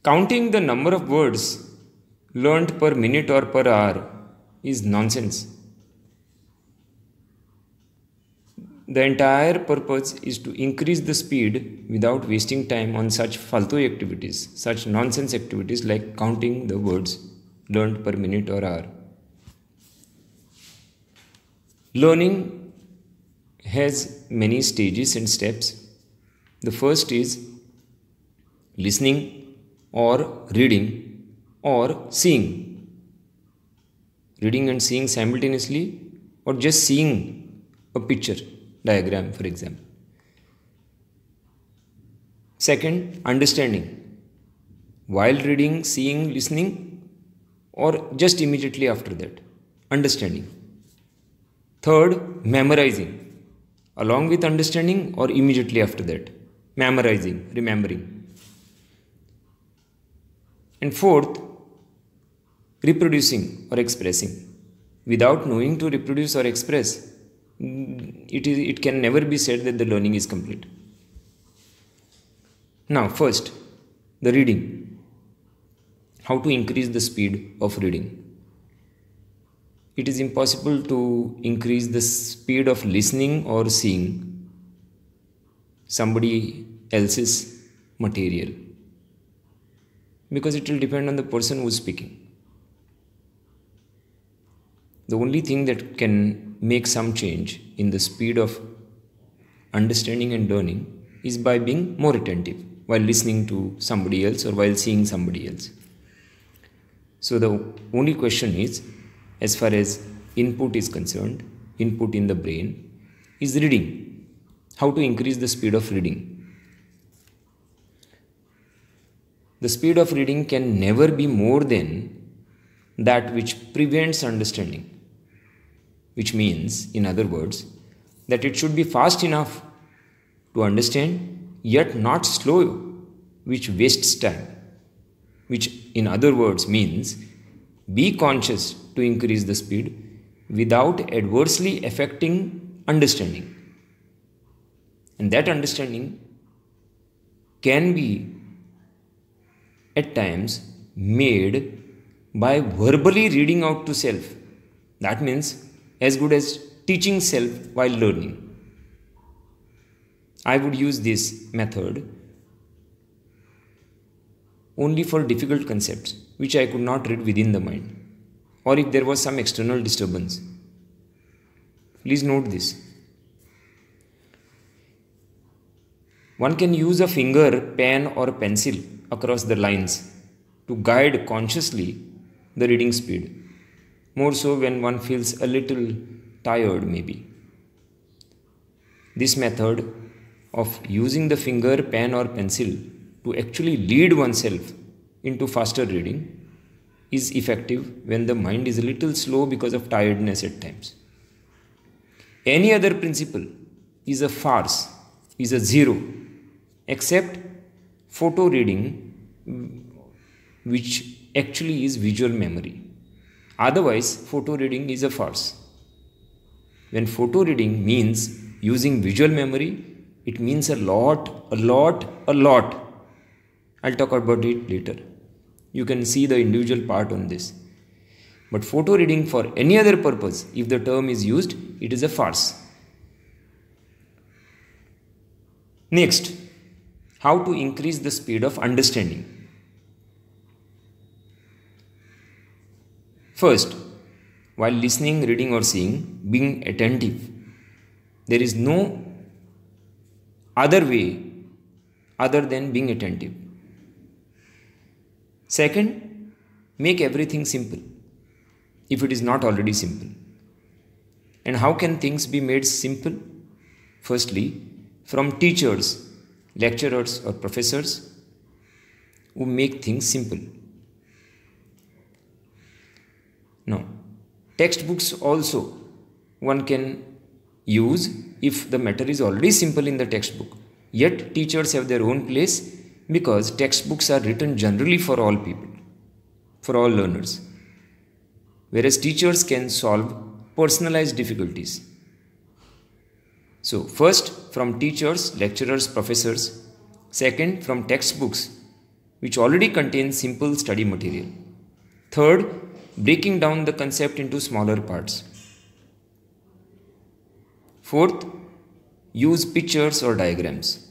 Counting the number of words learnt per minute or per hour is nonsense. The entire purpose is to increase the speed without wasting time on such faltu activities, such nonsense activities like counting the words learned per minute or hour. Learning has many stages and steps. The first is listening or reading or seeing. Reading and seeing simultaneously, or just seeing a picture diagram, for example. Second, understanding. While reading, seeing, listening, or just immediately after that, understanding. Third, memorizing. Along with understanding or immediately after that, memorizing, remembering. And fourth, reproducing or expressing. Without knowing to reproduce or express, it can never be said that the learning is complete. Now, first, the reading. How to increase the speed of reading? It is impossible to increase the speed of listening or seeing somebody else's material, because it will depend on the person who is speaking. The only thing that can make some change in the speed of understanding and learning is by being more attentive while listening to somebody else or while seeing somebody else. So the only question is, as far as input is concerned, input in the brain, is reading. How to increase the speed of reading? The speed of reading can never be more than that which prevents understanding. Which means, in other words, that it should be fast enough to understand, yet not slow, which wastes time. Which, in other words, means be conscious to increase the speed without adversely affecting understanding. And that understanding can be at times made by verbally reading out to self. That means as good as teaching self while learning. I would use this method only for difficult concepts which I could not read within the mind, or if there was some external disturbance. Please note this. One can use a finger, pen or pencil across the lines to guide consciously the reading speed. More so when one feels a little tired maybe. This method of using the finger, pen or pencil to actually lead oneself into faster reading is effective when the mind is a little slow because of tiredness at times. Any other principle is a farce, is a zero, except photo reading, which actually is visual memory. Otherwise, photo reading is a farce. When photo reading means using visual memory, it means a lot. I'll talk about it later. You can see the individual part on this. But photo reading for any other purpose, if the term is used, it is a farce. Next, how to increase the speed of understanding? First, while listening, reading or seeing, being attentive. There is no other way other than being attentive. Second, make everything simple, if it is not already simple. And how can things be made simple? Firstly, from teachers, lecturers or professors who make things simple. Now, textbooks also one can use if the matter is already simple in the textbook. Yet teachers have their own place because textbooks are written generally for all people, for all learners. Whereas teachers can solve personalized difficulties. So first from teachers, lecturers, professors. Second from textbooks which already contains simple study material. Third, breaking down the concept into smaller parts. Fourth, use pictures or diagrams.